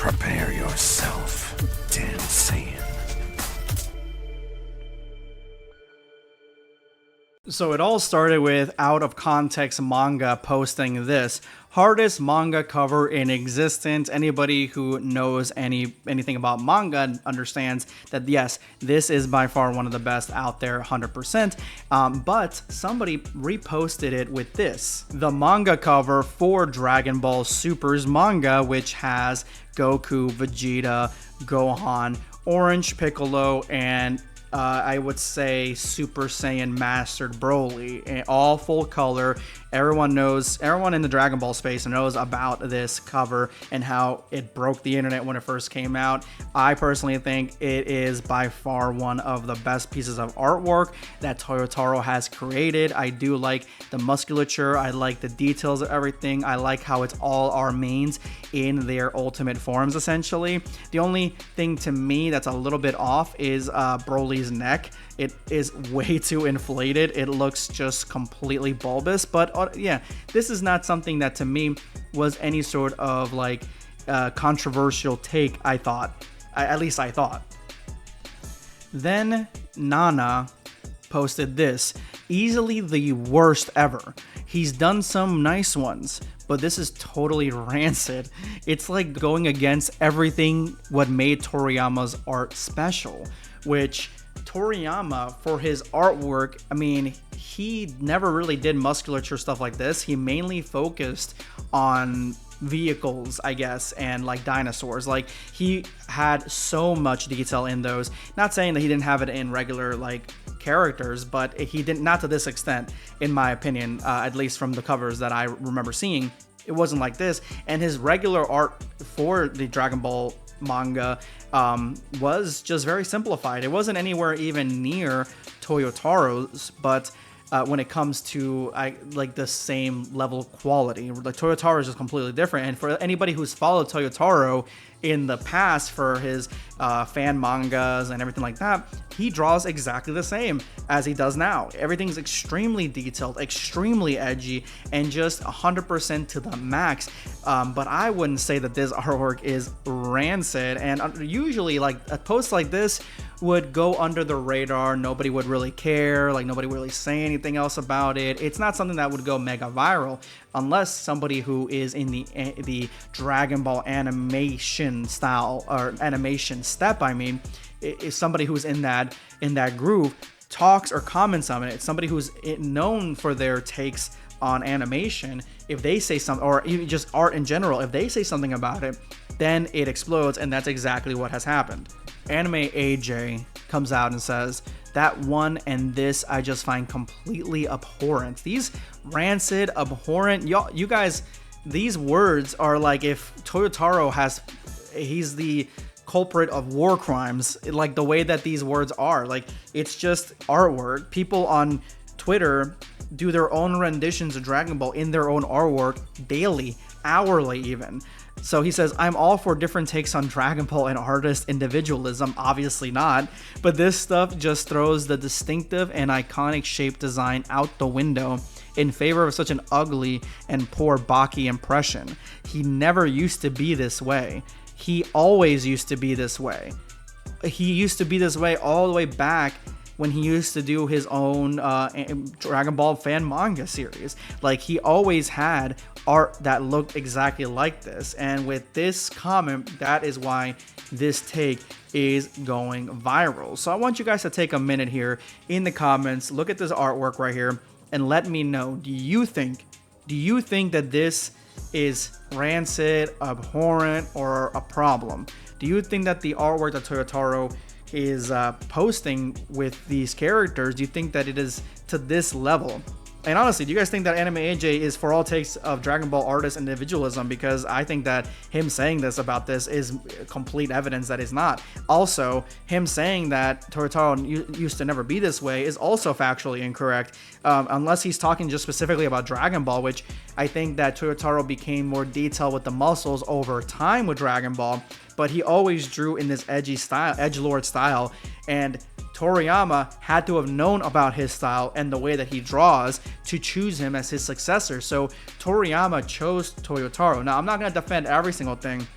Prepare yourself, dancing. So it all started with Out of Context Manga posting this hardest manga cover in existence. Anybody who knows anything about manga understands that yes, this is by far one of the best out there, 100%. But somebody reposted it with this, the manga cover for Dragon Ball Super's manga, which has Goku, Vegeta, Gohan, Orange Piccolo, and I would say Super Saiyan Mastered Broly, all full color. Everyone in the Dragon Ball space knows about this cover and how it broke the internet when it first came out. I personally think it is by far one of the best pieces of artwork that Toyotaro has created. I do like the musculature. I like the details of everything. I like how it's all our mains in their ultimate forms, essentially. The only thing to me that's a little bit off is Broly's neck. It is way too inflated. It looks just completely bulbous, but yeah, this is not something that to me was any sort of like controversial take. At least I thought. Then Nana posted this, easily the worst ever. He's done some nice ones, but this is totally rancid. It's like going against everything what made Toriyama's art special, which Toriyama, for his artwork, I mean, he never really did musculature stuff like this. He mainly focused on vehicles, I guess, and like dinosaurs. Like, he had so much detail in those. Not saying that he didn't have it in regular like characters, but he didn't, not to this extent, in my opinion, at least from the covers that I remember seeing. It wasn't like this. And his regular art for the Dragon Ball manga was just very simplified. It wasn't anywhere even near Toyotaro's, but when it comes to like the same level of quality, like Toyotaro is just completely different. And for anybody who's followed Toyotaro in the past for his fan mangas and everything like that, he draws exactly the same as he does now. Everything's extremely detailed, extremely edgy, and just 100% to the max. But I wouldn't say that this artwork is rancid. And usually, like, a post like this would go under the radar. Nobody would really care. Like, nobody would really say anything else about it. It's not something that would go mega viral unless somebody who is in the Dragon Ball animation style, or animation step, I mean, is somebody who's in that groove, talks or comments on it. It's somebody who's known for their takes on animation. If they say something, or even just art in general, if they say something about it, then it explodes, and that's exactly what has happened. Anime AJ comes out and says, that one and this I just find completely abhorrent. These rancid, abhorrent, you guys, these words are like if Toyotaro he's the culprit of war crimes, like the way that these words are. Like, it's just artwork. People on Twitter do their own renditions of Dragon Ball in their own artwork daily, hourly even. So he says, I'm all for different takes on Dragon Ball and artist individualism. Obviously not. But this stuff just throws the distinctive and iconic shape design out the window in favor of such an ugly and poor Baki impression. He never used to be this way. He always used to be this way. He used to be this way all the way back when he used to do his own Dragon Ball fan manga series. Like, he always had art that looked exactly like this. And with this comment, that is why this take is going viral. So I want you guys to take a minute here in the comments, look at this artwork right here, and let me know, do you think that this is rancid, abhorrent, or a problem? Do you think that the artwork that Toyotaro is posting with these characters, do you think that it is to this level? And honestly, do you guys think that Anime AJ is for all takes of Dragon Ball artist individualism? Because I think that him saying this about this is complete evidence that it's not. Also, him saying that Toyotaro used to never be this way is also factually incorrect, unless he's talking just specifically about Dragon Ball, which I think that Toyotaro became more detailed with the muscles over time with Dragon Ball, but he always drew in this edgy style, edgelord style, and Toriyama had to have known about his style and the way that he draws to choose him as his successor. So Toriyama chose Toyotaro. Now, I'm not going to defend every single thing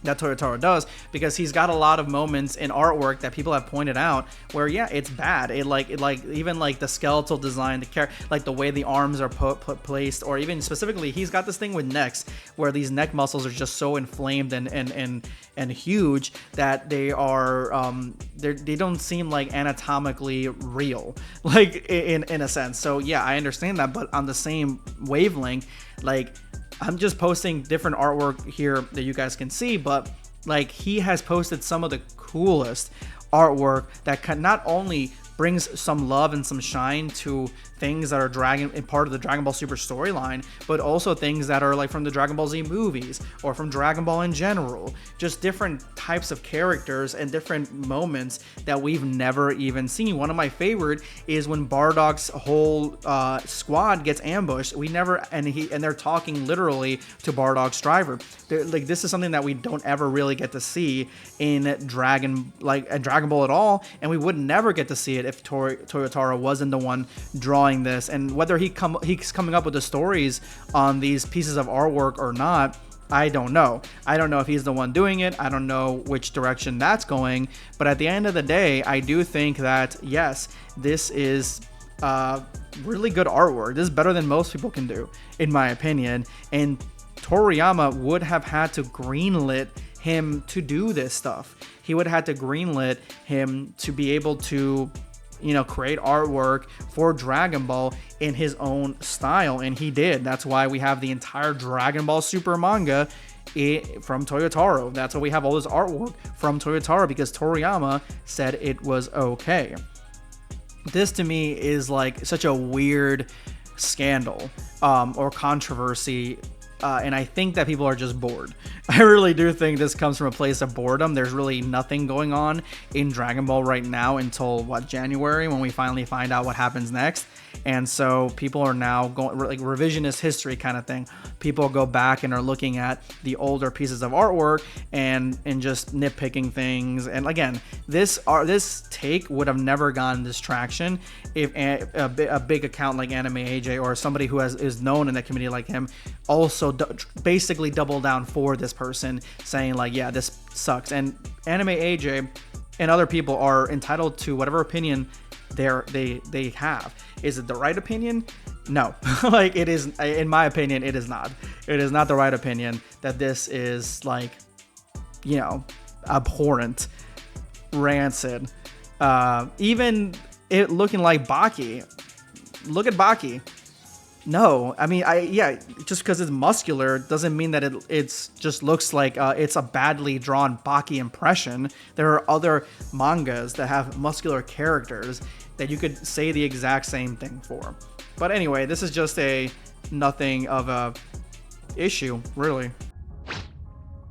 that Toyotaro does, because he's got a lot of moments in artwork that people have pointed out where, yeah, it's bad. It like even like the skeletal design, like the way the arms are placed, or even specifically, he's got this thing with necks where these neck muscles are just so inflamed and huge that they are they don't seem like anatomically real, like in a sense. So yeah, I understand that, but on the same wavelength, like, I'm just posting different artwork here that you guys can see, but like, he has posted some of the coolest artwork that can not only brings some love and some shine to things that are part of the Dragon Ball Super storyline, but also things that are like from the Dragon Ball Z movies or from Dragon Ball in general. Just different types of characters and different moments that we've never even seen. One of my favorite is when Bardock's whole squad gets ambushed. And they're talking literally to Bardock's driver. Like, this is something that we don't ever really get to see in Dragon Ball at all, and we would never get to see it if Toyotaro wasn't the one drawing this. And whether he's coming up with the stories on these pieces of artwork or not, I don't know. I don't know if he's the one doing it. I don't know which direction that's going. But at the end of the day, I do think that, yes, this is really good artwork. This is better than most people can do, in my opinion. And Toriyama would have had to greenlit him to do this stuff. He would have had to greenlit him to be able to, create artwork for Dragon Ball in his own style, and he did. That's why we have the entire Dragon Ball Super manga from Toyotaro. That's why we have all this artwork from Toyotaro, because Toriyama said it was okay. This to me is like such a weird scandal or controversy. And I think that people are just bored. I really do think this comes from a place of boredom. There's really nothing going on in Dragon Ball right now until January, when we finally find out what happens next. And so people are now going like revisionist history kind of thing. People go back and are looking at the older pieces of artwork and just nitpicking things. And again, this take would have never gotten this traction if a big account like Anime AJ or somebody who is known in the community like him also basically double down for this person, saying like, yeah, this sucks. And Anime AJ and other people are entitled to whatever opinion they have. Is it the right opinion? No. Like, it is, in my opinion, it is not. It is not the right opinion that this is like, abhorrent, rancid. Even it looking like Baki. Look at Baki. No, I mean, just because it's muscular doesn't mean that it's just looks like it's a badly drawn Baki impression. There are other mangas that have muscular characters that you could say the exact same thing for. But anyway, this is just nothing of a issue, really.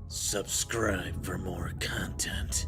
Subscribe for more content.